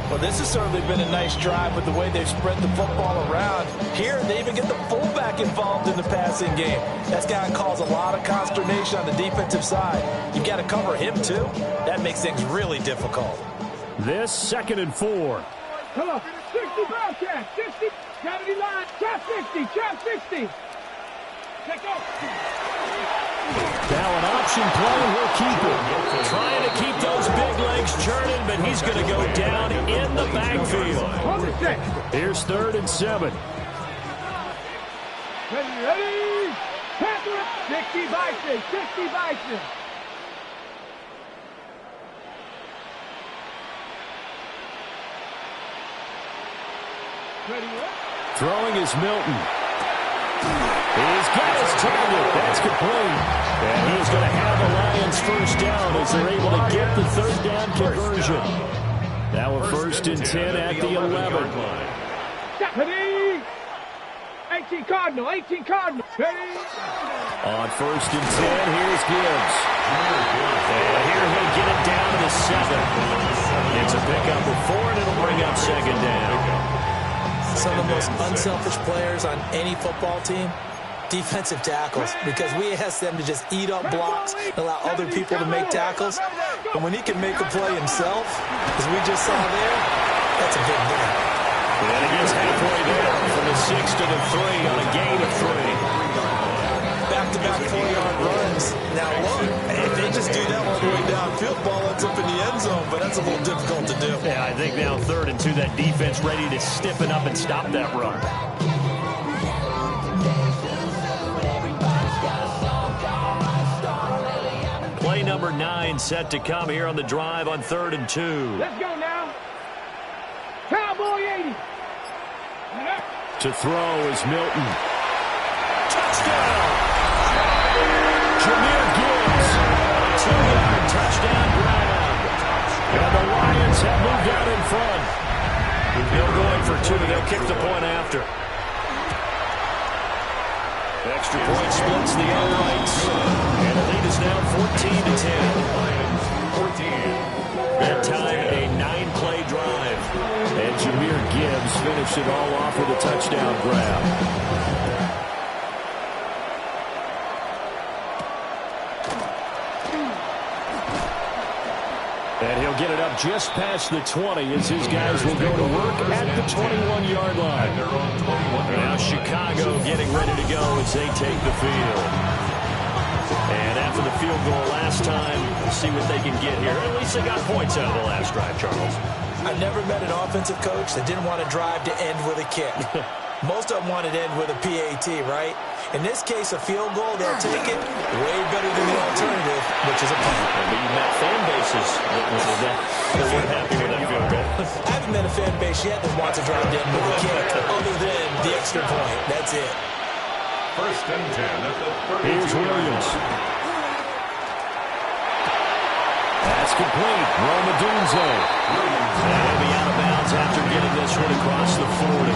Well, this has certainly been a nice drive with the way they've spread the football around. Here, they even get the fullback involved in the passing game. That's got to cause a lot of consternation on the defensive side. You've got to cover him, too. That makes things really difficult. This 2nd and 4. Come on, 60 ball catch, 60, 70 line, trap 60, trap 60. Check out. Now an option play, he'll keep it. Trying to keep those big legs churning, but he's going to go down in the backfield. Here's 3rd and 7. Ready, Panther, 60 Bison, 60 Bison. Throwing is Milton. He's got his target. That's complete. And he's going to have the Lions first down as they're able to get the 3rd down conversion. Now a 1st and 10 at the 11. Ready? 18 Cardinal, 18 Cardinal. Ready? On 1st and 10, here's Gibbs. And here he'll get it down to the 7. It's a pickup of 4, and it'll bring up 2nd down. Some of the most unselfish players on any football team, defensive tackles, because we ask them to just eat up blocks, allow other people to make tackles. But when he can make a play himself, as we just saw there, that's a big win. And he gets halfway there from the 6 to the 3 on a gain of 3. Back-to-back 4-yard runs. Now look, if they just do that all the way downfield, ball ends up in the end zone, but that's a little difficult to do. Yeah, I think now 3rd and 2, that defense ready to stiffen up and stop that run. Play number 9 set to come here on the drive on 3rd and 2. Let's go now. Cowboy 80. To throw is Milton. Touchdown! Jahmyr Gibbs, 2-yard touchdown grab. And the Lions have moved out in front. They're going for 2. They'll kick the point after. Extra point splits the uprights. And the lead is now 14-10. That time, a 9-play drive. And Jahmyr Gibbs finished it all off with a touchdown grab. And he'll get it up just past the 20 as his guys will go to work at the 21-yard line. Now Chicago getting ready to go as they take the field. And after the field goal last time, we'll see what they can get here. At least they got points out of the last drive, Charles. I've never met an offensive coach that didn't want to drive to end with a kick. Most of them wanted to end with a PAT, right? In this case, a field goal, they'll take it way better than the alternative, which is a punt. But you've met fan bases that weren't happy with that field goal. I haven't met a fan base yet that wants to drive to end with a kick, other than the extra point. That's it. 1st and 10 at the 32. Here's Williams. That's complete. Roma Dunze. And he'll be out of bounds after getting this one across the 40.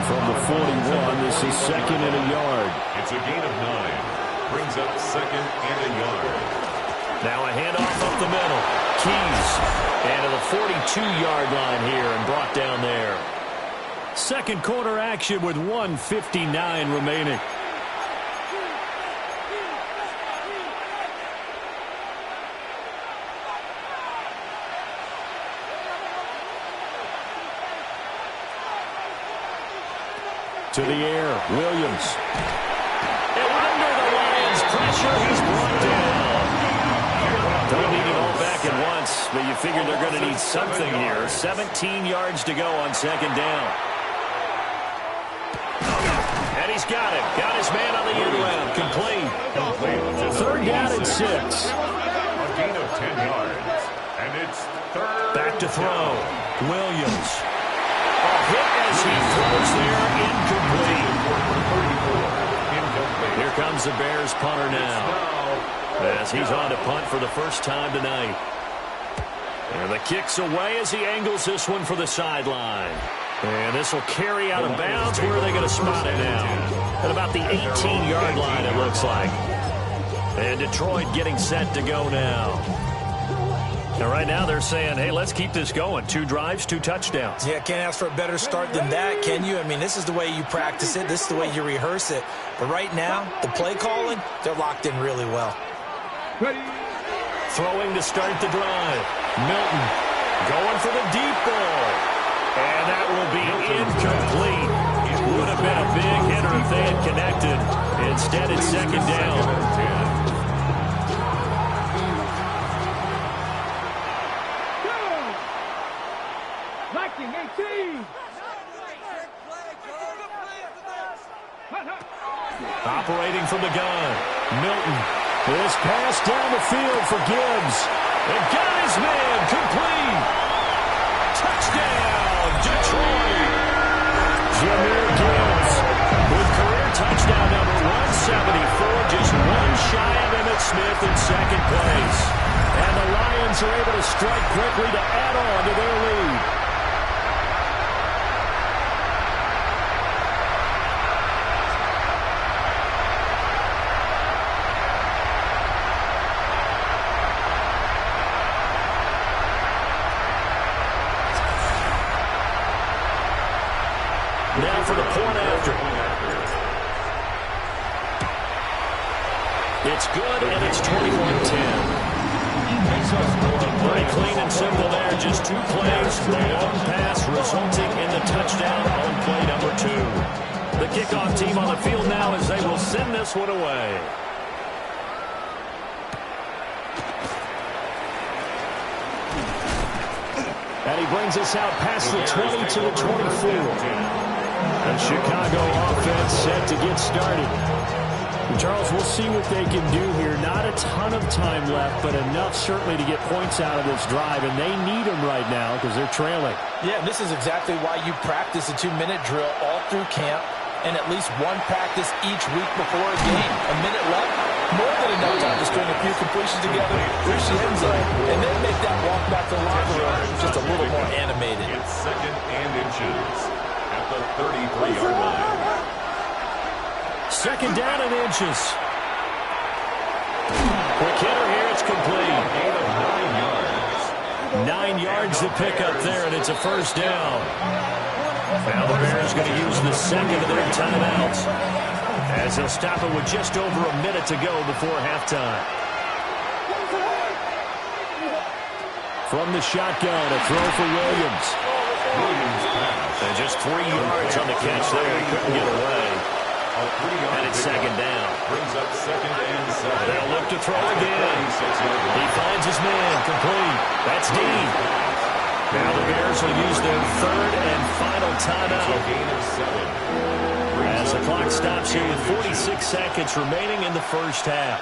From the 41, this is 2nd and a yard. It's a gain of 9. Brings up 2nd and a yard. Now a handoff up the middle. Keys. And to the 42-yard line here and brought down there. Second quarter action with 1:59 remaining. To the air, Williams. And under the Lions' pressure, he's brought down. Don't need it all back at once, but you figure they're going to need something here. 17 yards to go on 2nd down. And he's got it. Got his man on the end round. Complete. 3rd down and 6. A gain of 10 yards. And it's 3rd. Back to throw. Williams. A hit as he throws there, incomplete. Here comes the Bears punter now, as he's on to punt for the first time tonight. And the kick's away as he angles this one for the sideline. And this will carry out of bounds. Where are they going to spot it now? At about the 18-yard line, it looks like. And Detroit getting set to go now. And right now they're saying, hey, let's keep this going. 2 drives, 2 touchdowns. Yeah, can't ask for a better start than that, can you? I mean, this is the way you practice it. This is the way you rehearse it. But right now, the play calling, they're locked in really well. Ready. Throwing to start the drive. Milton going for the deep ball. And that will be incomplete. Would have been a big hitter if they had connected. Instead, it's second down. Liking 18. Operating from the gun. Milton. This pass down the field for Gibbs. And got his man complete. Touchdown, Detroit. Jahmyr Gibbs with career touchdown number 174, just one shy of Emmitt Smith in second place. And the Lions are able to strike quickly to add on to their lead. Now for the point after. It's good, and it's 21-10. Pretty clean and simple there. Just 2 plays, the long pass resulting in the touchdown on play number 2. The kickoff team on the field now as they will send this one away. And he brings us out past the 20 to the 24. The Chicago offense set to get started. Charles, we'll see what they can do here. Not a ton of time left, but enough certainly to get points out of this drive, and they need them right now because they're trailing. Yeah, this is exactly why you practice a 2-minute drill all through camp and at least one practice each week before a game. A minute left, more than enough time to string a few completions together, reach the end zone, and then make that walk back to the locker room just a little more animated. It's second and inches at the 33-yard line. Second down and inches. Quick hitter here, it's complete. Gain of 9 yards. 9 yards to pick up there, and it's a first down. Now the Bears going to use the second of their timeouts as they'll stop it with just over a minute to go before halftime. From the shotgun, a throw for Williams. And just 3 yards on the catch there. Couldn't get away. And it's second down. Brings up second and 7. They'll look to throw again. He finds his man, complete. That's Dean. Now the Bears will use their third and final timeout. Gain of 7. As the clock stops here with 46 seconds remaining in the first half.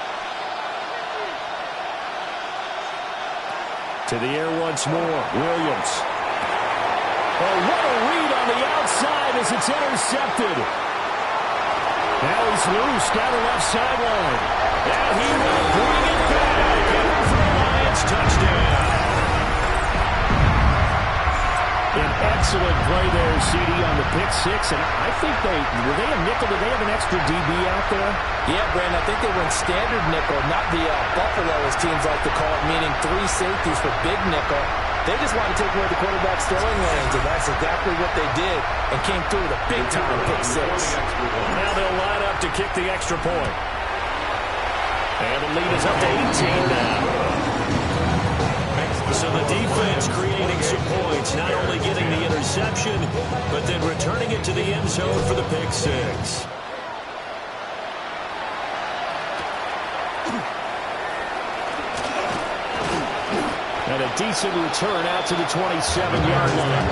To the air once more, Williams. Oh, what a read on the outside as it's intercepted. Now he's loose down the left sideline. And he will bring it back. And for the Lions, touchdown. An excellent play there, CD, on the pick six. And I think were they a nickel? Did they have an extra DB out there? Yeah, Brandon, I think they were in standard nickel, not the Buffalo, as teams like to call it, meaning 3 safeties for big nickel. They just wanted to take away the quarterback's throwing lanes, and that's exactly what they did, and came through with a big-time pick six. Now they'll line up to kick the extra point. And the lead is up to 18 now. So the defense creating some points, not only getting the interception, but then returning it to the end zone for the pick six. And a decent return out to the 27-yard line.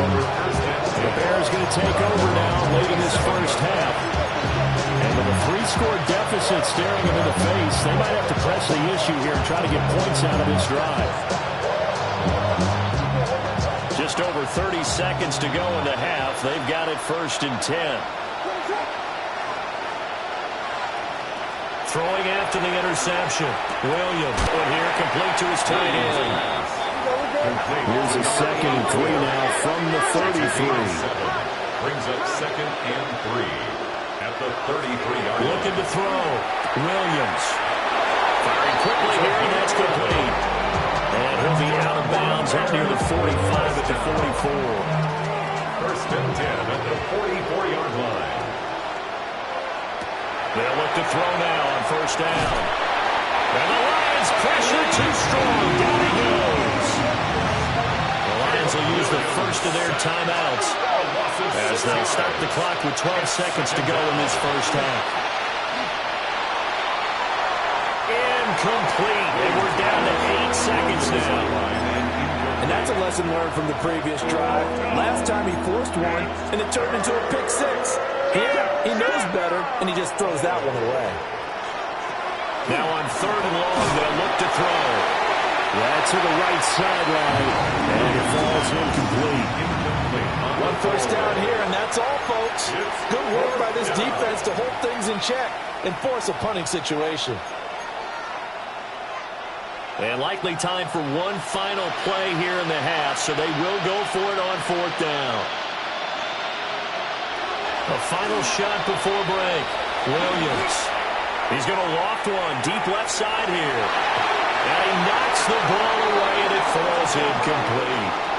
The Bears going to take over now late in this first half. And with a 3-score deficit staring them in the face, they might have to press the issue here and try to get points out of this drive. Just over 30 seconds to go in the half. They've got it 1st and 10. Throwing after the interception. Williams put here complete to his tight end. Here's a 2nd and 3 now from the 33. Brings up 2nd and 3 at the 33-yard line. Looking to throw. Williams. Firing quickly here, and that's complete. And he'll be out of bounds out near the 45 at the 44. First and 10 at the 44-yard line. They'll look to throw now on first down. And the Lions pressure too strong. Down he goes. The Lions will use the first of their timeouts as they'll start the clock with 12 seconds to go in this first half. Incomplete. And we're down to 8 seconds now. And that's a lesson learned from the previous drive. Last time he forced one, and it turned into a pick six. Here, he knows better, and he just throws that one away. Now on third and long, they'll look to throw. That's to the right sideline, and it falls incomplete. One first down here, and that's all, folks. Good work by this defense to hold things in check and force a punting situation. And likely time for one final play here in the half, so they will go for it on fourth down. A final shot before break. Williams. He's going to loft one deep left side here. And he knocks the ball away, and it falls incomplete.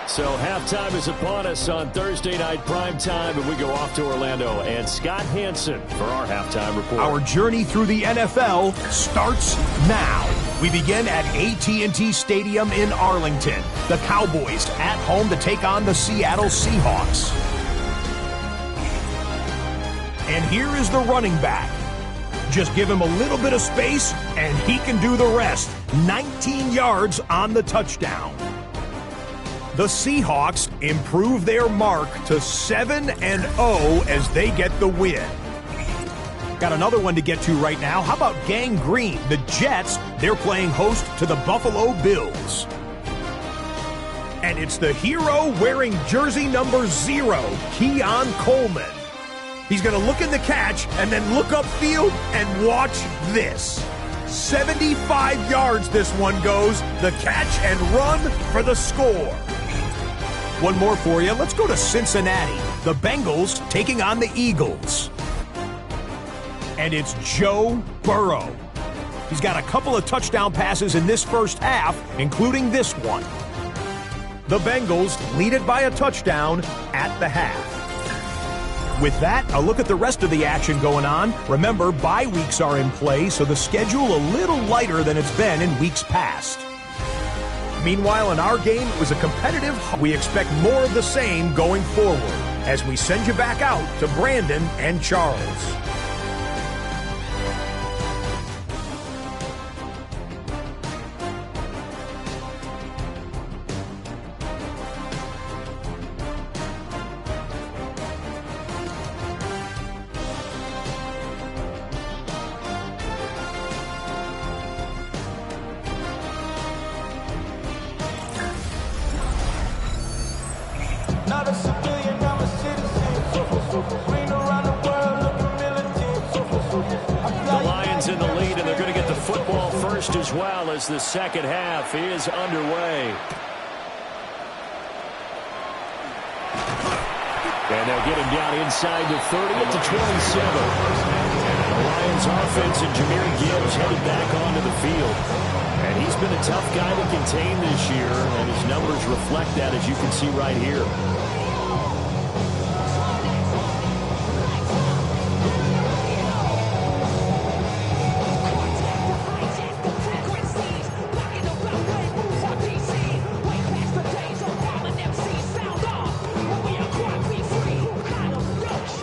So halftime is upon us on Thursday night primetime, and we go off to Orlando. And Scott Hansen for our halftime report. Our journey through the NFL starts now. We begin at AT&T Stadium in Arlington. The Cowboys at home to take on the Seattle Seahawks. And here is the running back. Just give him a little bit of space, and he can do the rest. 19 yards on the touchdown. The Seahawks improve their mark to 7-0 as they get the win. Got another one to get to right now. How about Gang Green? The Jets, they're playing host to the Buffalo Bills. And it's the hero wearing jersey number 0, Keon Coleman. He's going to look in the catch and then look upfield and watch this. 75 yards this one goes. The catch and run for the score. One more for you. Let's go to Cincinnati. The Bengals taking on the Eagles. And it's Joe Burrow. He's got a couple of touchdown passes in this first half, including this one. The Bengals lead it by a touchdown at the half. With that, a look at the rest of the action going on. Remember, bye weeks are in play, so the schedule a little lighter than it's been in weeks past. Meanwhile, in our game, it was a competitive. We expect more of the same going forward as we send you back out to Brandon and Charles. Not a civilian, I'm a citizen. Green around the world, looking militant. The Lions in the lead, and they're going to get the football first as well as the second half is underway. And they'll get him down inside the 30 at the 27. The Lions offense and Jahmyr Gibbs headed back onto the field. And he's been a tough guy to contain this year, and his numbers reflect that, as you can see right here.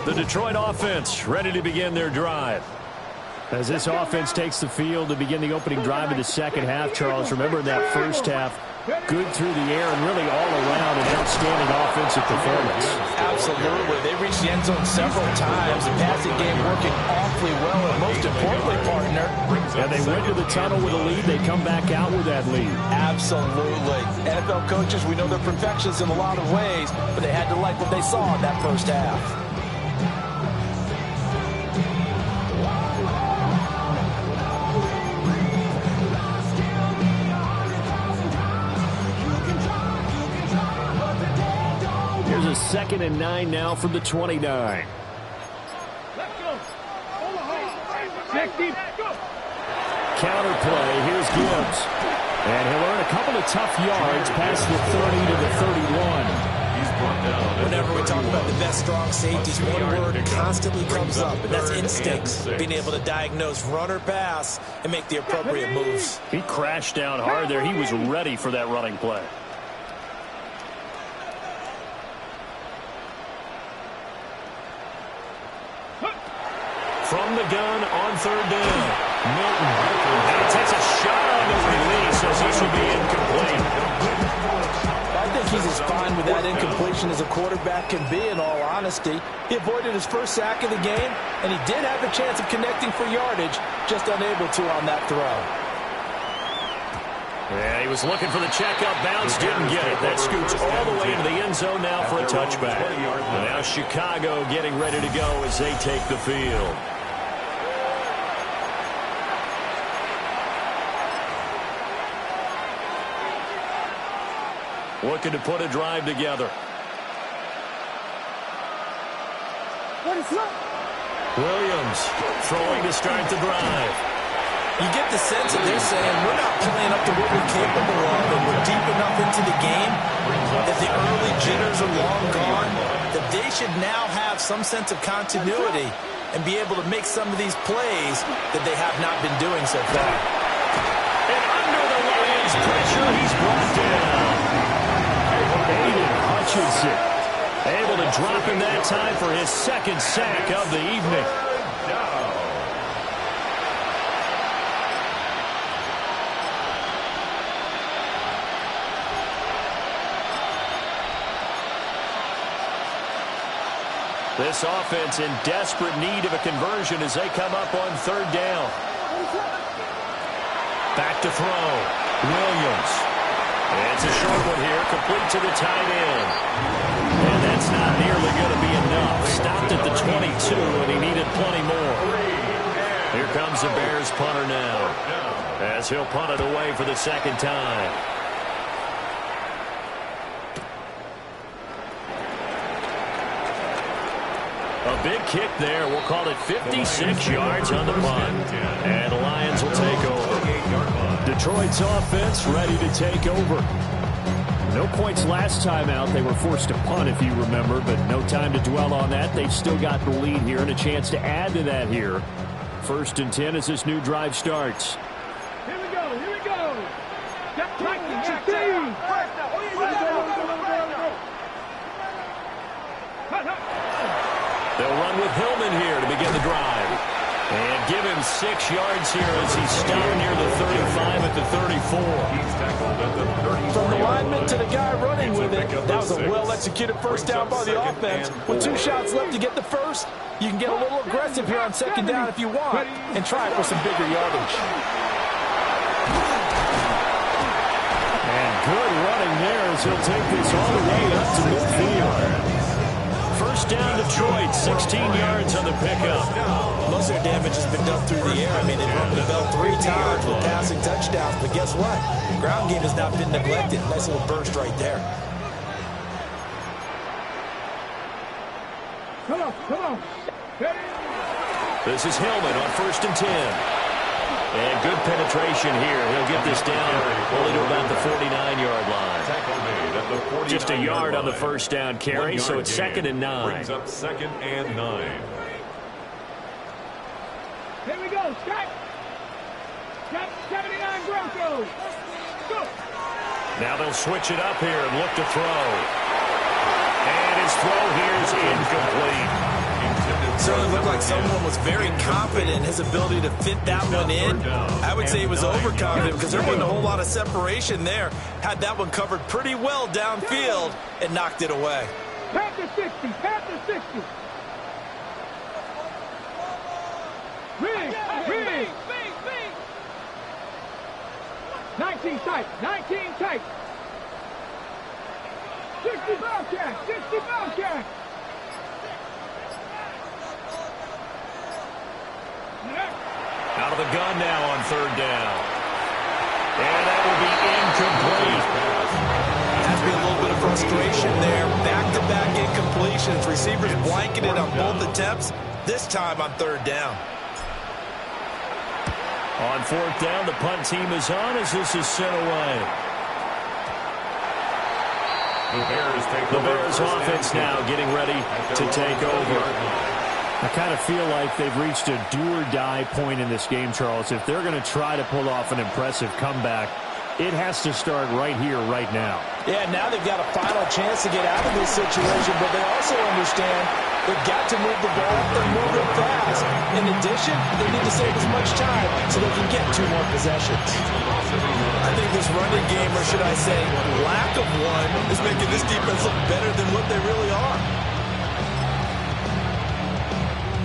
The Detroit offense ready to begin their drive. As this offense takes the field to begin the opening drive of the second half, Charles, remember in that first half, good through the air and really all around an outstanding offensive performance. Absolutely. They reached the end zone several times. The passing game working awfully well, and most importantly, partner. And they went to the tunnel with a lead. They come back out with that lead. Absolutely. NFL coaches, we know they're perfectionists in a lot of ways, but they had to like what they saw in that first half. Here's a 2nd and 9 now from the 29. Safety. Counter play. Here's Gibbs. And he'll earn a couple of tough yards past the 30 to the 31. Whenever we talk about the best strong safeties, one word constantly comes up, and that's instincts. Being able to diagnose run or pass and make the appropriate moves. He crashed down hard there. He was ready for that running play. From the gun on third down, Milton. And he takes a shot on the release as this will be incomplete. I think he's as fine with that incompletion as a quarterback can be, in all honesty. He avoided his first sack of the game, and he did have a chance of connecting for yardage, just unable to on that throw. Yeah, he was looking for the checkup bounce, didn't get it. That scoots all the way into the end zone now for a touchback. And now Chicago getting ready to go as they take the field. Looking to put a drive together. Williams throwing to start the drive. You get the sense that they're saying we're not playing up to what we're capable of, and we're deep enough into the game that the early jitters are long gone, that they should now have some sense of continuity and be able to make some of these plays that they have not been doing so far. And under the Lions' pressure, he's brought down. Aiden Hutchinson able to drop in that time for his second sack of the evening. This offense in desperate need of a conversion as they come up on third down. Back to throw. Williams. It's a short one here, complete to the tight end. And that's not nearly going to be enough. Stopped at the 22, and he needed plenty more. Here comes the Bears punter now, as he'll punt it away for the second time. A big kick there. We'll call it 56 yards on the punt. And the Lions will take over. Detroit's offense ready to take over. No points last time out. They were forced to punt, if you remember, but no time to dwell on that. They've still got the lead here and a chance to add to that here. 1st and 10 as this new drive starts. Here we go, here we go. They'll run with Hillman here to begin the drive. And give him 6 yards here as he's stopped near the 35 at the 34. He's tackled at the 34. From the lineman to the guy running with it, that was a well-executed first down by the offense. With 2 shots left to get the first, you can get a little aggressive here on second down if you want and try for some bigger yardage. And good running there as he'll take this all the way up to midfield. First down Detroit, 16 yards on the pickup. Most of their damage has been done through the air. I mean, they've rung the bell 3 times with passing touchdowns, but guess what? Ground game has not been neglected. Nice little burst right there. Come on. This is Hillman on 1st and 10. And good penetration here. He'll get this down only to about the 49-yard line. Just a yard on the first down carry, so it's 2nd and 9. Brings up 2nd and 9. Here we go, Scott. Got 79 Broncos. Go. Now they'll switch it up here and look to throw. And his throw here is incomplete. Certainly looked like someone was very confident in his ability to fit that one in. I would say he was overconfident because there wasn't a whole lot of separation there. Had that one covered pretty well downfield and knocked it away. Panther 60, Panther 60. Big. 19 tight. 60 Bobcat. Out of the gun now on 3rd down. And that will be incomplete. Has to be a little bit of frustration there. Back-to-back incompletions. Receivers blanketed on both attempts, this time on 3rd down. On fourth down, the punt team is on as this is sent away. The Bears offense now getting ready to take over. I kind of feel like they've reached a do-or-die point in this game, Charles. If they're going to try to pull off an impressive comeback, it has to start right here, right now. Yeah, now they've got a final chance to get out of this situation, but they also understand they've got to move the ball and move it fast. In addition, they need to save as much time so they can get 2 more possessions. I think this running game, or should I say lack of one, is making this defense look better than what they really are.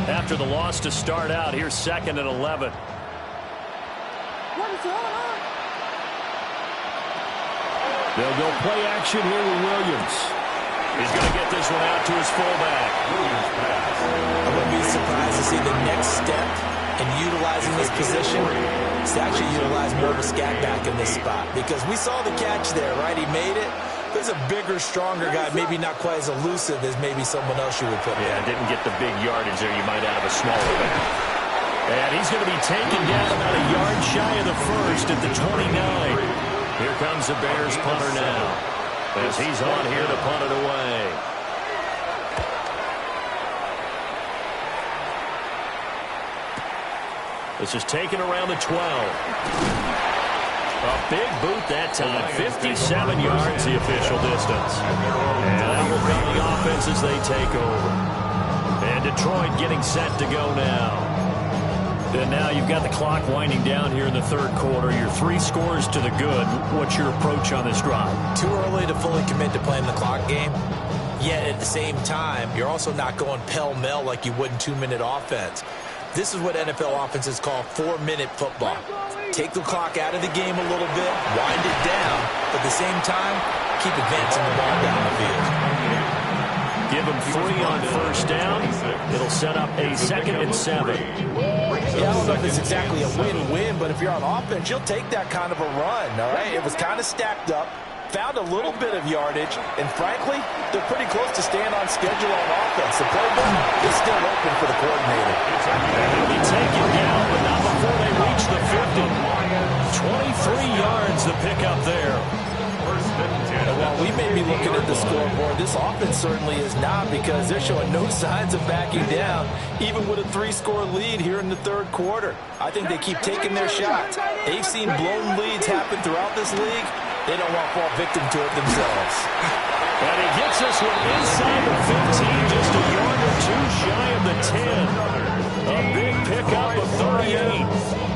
After the loss to start out, here's 2nd and 11. What is going on? They'll go play action here with Williams. He's going to get this one out to his fullback. I wouldn't be surprised to see the next step in utilizing this position is to actually utilize more of a scat back in this spot. Because we saw the catch there, right? He made it. There's a bigger, stronger guy, maybe not quite as elusive as maybe someone else you would put there. Yeah, didn't get the big yardage there. You might out of a smaller back. And he's going to be taken down about a yard shy of the first at the 29. Here comes the Bears punter now, as he's on here to punt it away. This is taken around the 12. A big boot that time, 57 yards the official distance. And that will come the offense as they take over. And Detroit getting set to go now. And now you've got the clock winding down here in the third quarter. You're 3 scores to the good. What's your approach on this drive? Too early to fully commit to playing the clock game. Yet at the same time, you're also not going pell-mell like you would in 2-minute offense. This is what NFL offenses call 4-minute football. Take the clock out of the game a little bit, wind it down, but at the same time, keep advancing the ball down the field. Give them 3 on first down. It'll set up a 2nd and 7. Yeah, I don't know if it's exactly a win-win, but if you're on offense, you'll take that kind of a run, all right? It was kind of stacked up, found a little bit of yardage, and frankly, they're pretty close to staying on schedule on offense. The playbook is still open for the coordinator. They'll be taken down, but not before they reach the 50. 23 yards the pickup there. And while we may be looking at the scoreboard, this offense certainly is not, because they're showing no signs of backing down, even with a 3-score lead here in the third quarter. I think they keep taking their shots. They've seen blown leads happen throughout this league. They don't want to fall victim to it themselves. And he gets this one inside the 15, just a yard or 2 shy of the 10. A big pickup of 38.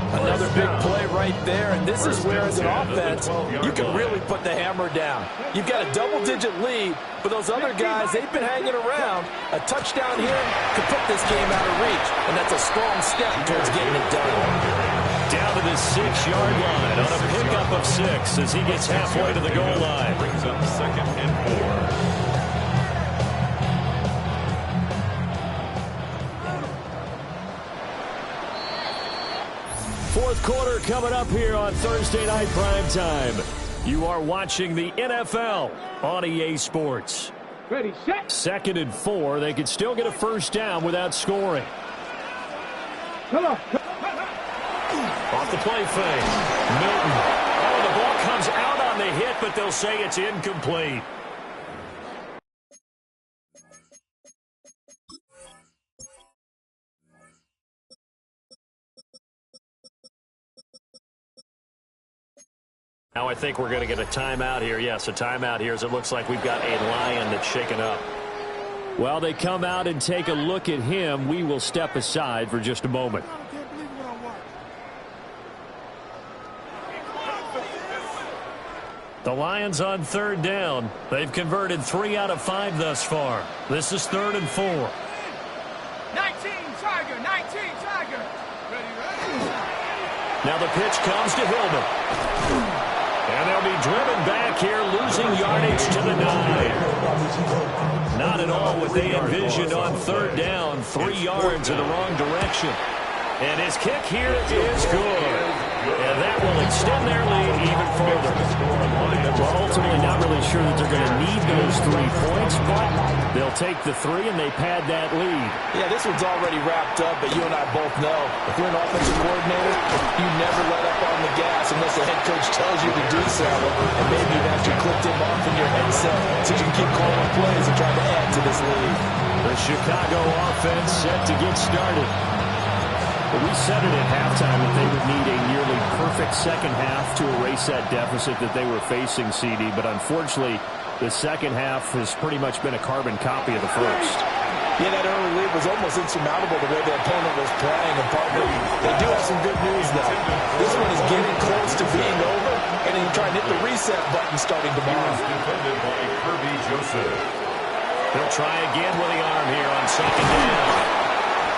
Another big play right there, and this is where, as an offense, you can really put the hammer down. You've got a double-digit lead, but those other guys, they've been hanging around. A touchdown here could put this game out of reach, and that's a strong step towards getting it done. Down to the 6-yard line on a pickup of 6 as he gets halfway to the goal line. Brings up 2nd and 4. Fourth quarter coming up here on Thursday Night Primetime. You are watching the NFL on EA Sports. Ready, set. 2nd and 4. They could still get a first down without scoring. Come on. Off the play fake. Milton. Oh, the ball comes out on the hit, but they'll say it's incomplete. Now I think we're going to get a timeout here. Yes, a timeout here as it looks like we've got a Lion that's shaken up. While they come out and take a look at him, we will step aside for just a moment. The Lions on 3rd down. They've converted 3 out of 5 thus far. This is 3rd and 4. 19, Tiger, 19, Tiger. Ready. Now the pitch comes to Hillman. And they'll be driven back here, losing yardage to the 9. Not at all what they envisioned on 3rd down. 3 yards in the wrong direction. And his kick here is good. And that will extend their lead even further. Well, ultimately not really sure that they're going to need those 3 points, but They'll take the 3, and they pad that lead. Yeah, this one's already wrapped up, but you and I both know if you're an offensive coordinator, you never let up on the gas unless the head coach tells you to do so. And maybe you've actually clicked him off in your headset so you can keep calling plays and try to add to this lead. The Chicago offense set to get started. But we said it at halftime that they would need a nearly perfect second half to erase that deficit that they were facing, CD. But unfortunately, the second half has pretty much been a carbon copy of the first. Yeah, that early lead was almost insurmountable the way the opponent was playing. And partner, they do have some good news, though. This one is getting close to being over, and then you try and hit the reset button starting tomorrow. Defended by Kirby Joseph. He'll try again with the arm here on second down.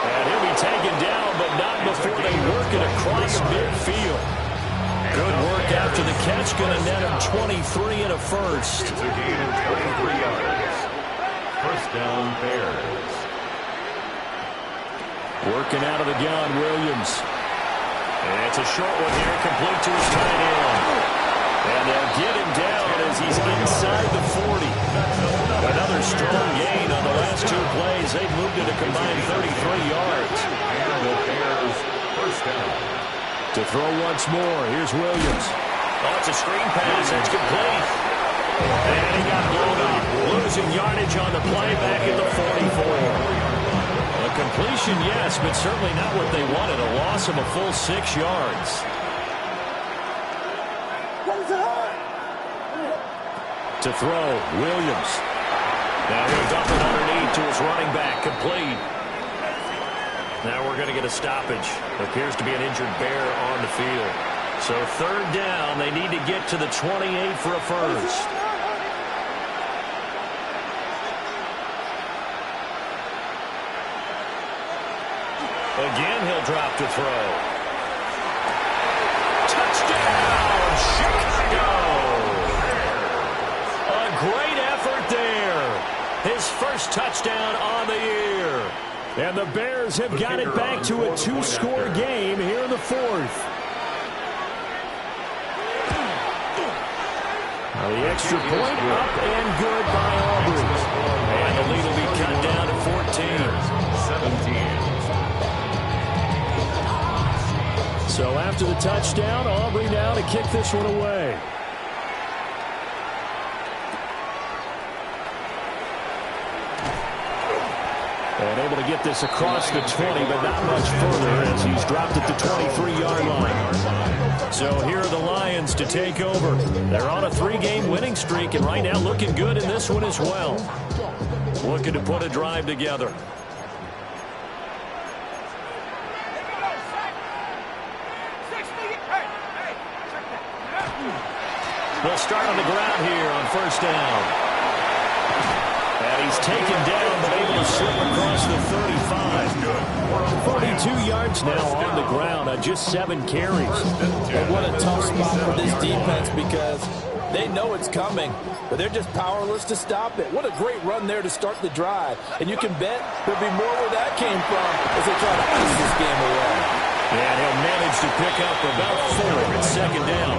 And he'll be taken down, but not before they work it across midfield. Good work after the catch. Going to net him 23 and a first. It's a gain of 23 yards. First down, Bears. Working out of the gun, Williams. And it's a short one here, complete to his tight end. And they'll get him down as he's inside the 40. Another strong gain on the last 2 plays. They've moved it a combined 33 yards. And the Bears first down. To throw once more, here's Williams. Oh, it's a screen pass. It's complete. And he got blown up. Losing yardage on the play back at the 44. A completion, yes, but certainly not what they wanted. A loss of a full 6 yards. To throw, Williams. Now he'll dump it underneath to his running back, complete. Now we're going to get a stoppage. Appears to be an injured Bear on the field. So third down, they need to get to the 28 for a first. Again, he'll drop to throw. Touchdown, Chicago! A great effort there. His first touchdown on the year. And the Bears have got it back to a 2-score game here in the fourth. Now the extra point up and good by Aubrey. And the lead will be cut down to 14. 17. So after the touchdown, Aubrey now to kick this one away. And able to get this across the 20, but not much further as he's dropped at the 23-yard line. So here are the Lions to take over. They're on a 3-game winning streak, and right now looking good in this one as well. Looking to put a drive together. They'll start on the ground here on first down. And he's taken down, but able to slip across the 35. 42 yards now on the ground on just 7 carries. And what a tough spot for this defense because they know it's coming, but they're just powerless to stop it. What a great run there to start the drive. And you can bet there'll be more where that came from as they try to ice this game away. And he'll manage to pick up about 4 at second down.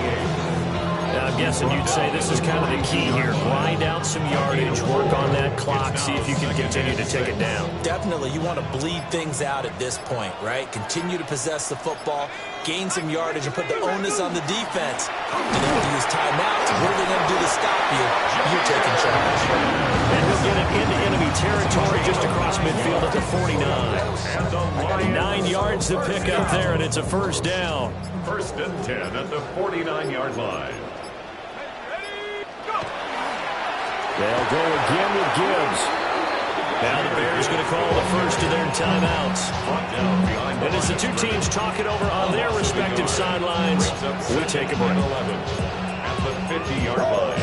Now, I'm guessing you'd say this is kind of the key here. Grind out some yardage, work on that clock, see if you can continue to take it down. Definitely, you want to bleed things out at this point, right? Continue to possess the football, gain some yardage, and put the onus on the defense. And then when you use timeouts, what are they going to do to stop you? You're taking charge. And he'll get it into enemy territory just across midfield at the 49. 9 yards to pick up there, and it's a first down. First and 10 at the 49-yard line. They'll go again with Gibbs. Now the Bears going to call the first of their timeouts. And as the two teams talk it over on their respective sidelines, we take a break. At the 50-yard line.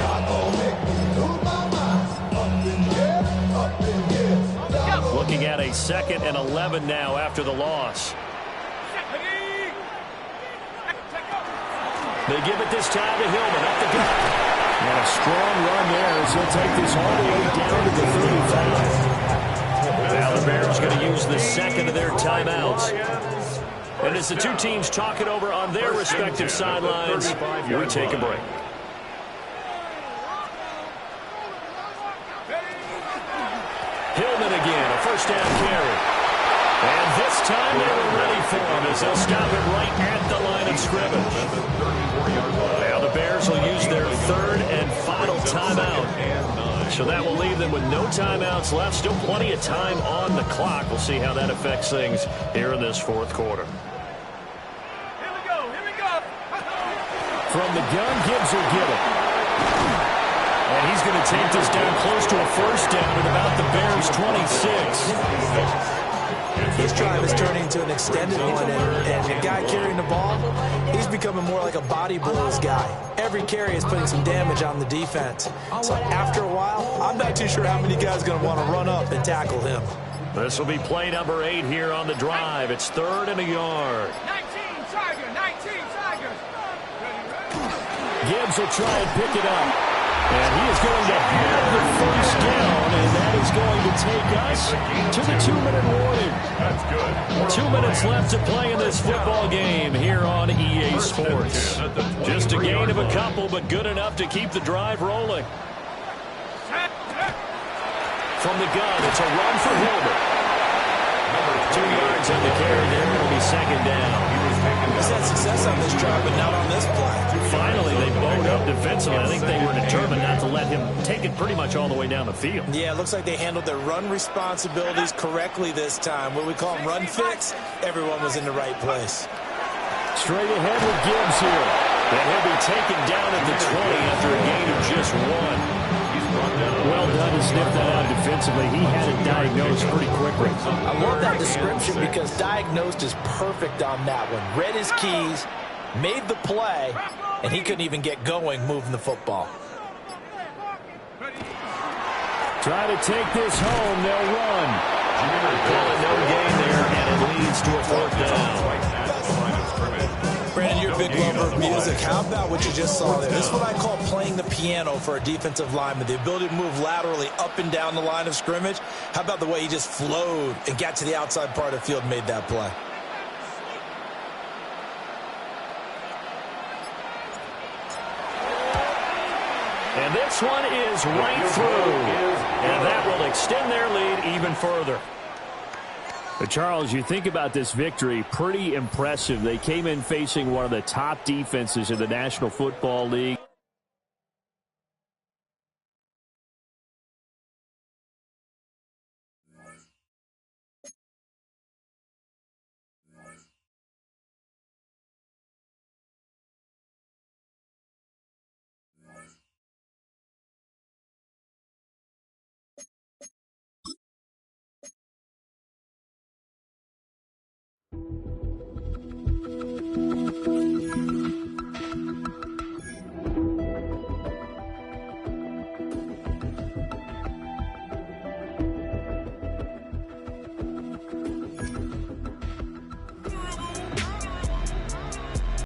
Looking at a 2nd and 11 now after the loss. They give it this time to Hillman up the gut. And a strong run there as he'll take this all the way down to the 35. Now the Bears going to use the 2nd of their timeouts. And as the two teams talk it over on their respective sidelines, we take a break. Hillman again, a first down carry. And this time they were ready for him as they'll stop it right at the line of scrimmage. Now the Bears will use their third and final timeout. So that will leave them with no timeouts left. Still plenty of time on the clock. We'll see how that affects things here in this fourth quarter. Here we go. From the gun, Gibbs will get it. And he's going to take this down close to a first down at about the Bears' 26. This drive is turning into an extended one, and the guy carrying the ball, he's becoming more like a body blows guy. Every carry is putting some damage on the defense. So after a while, I'm not too sure how many guys are going to want to run up and tackle him. This will be play number 8 here on the drive. It's 3rd and a yard. 19 Tigers. Gibbs will try and pick it up. And he is going to have the first down, and that is going to take us to the 2-minute warning. That's good. 2 minutes left to play in this football game here on EA Sports. Just a gain of a couple, but good enough to keep the drive rolling. From the gun, it's a run for Hillman. 2 yards on the carry there. It'll be second down. He's had success on this drive, but not on this play. Finally, they bowed up defensively. I think they were determined not to let him take it pretty much all the way down the field. Yeah, it looks like they handled their run responsibilities correctly this time. What we call them run fits, everyone was in the right place. Straight ahead with Gibbs here. And he'll be taken down at the 20 after a gain of just 1. Well done to sniff that out defensively. He had it diagnosed pretty quickly. I love that description because diagnosed is perfect on that one. Read his keys, made the play, and he couldn't even get going moving the football. Try to take this home. They'll run. Call it no gain there, and it leads to a 4th down. Brandon, you're a big lover of music. How about what you just saw there? This is what I call playing the piano for a defensive lineman. The ability to move laterally up and down the line of scrimmage. How about the way he just flowed and got to the outside part of the field and made that play? And this one is right through. And that will extend their lead even further. But Charles, you think about this victory, pretty impressive. They came in facing one of the top defenses in the National Football League.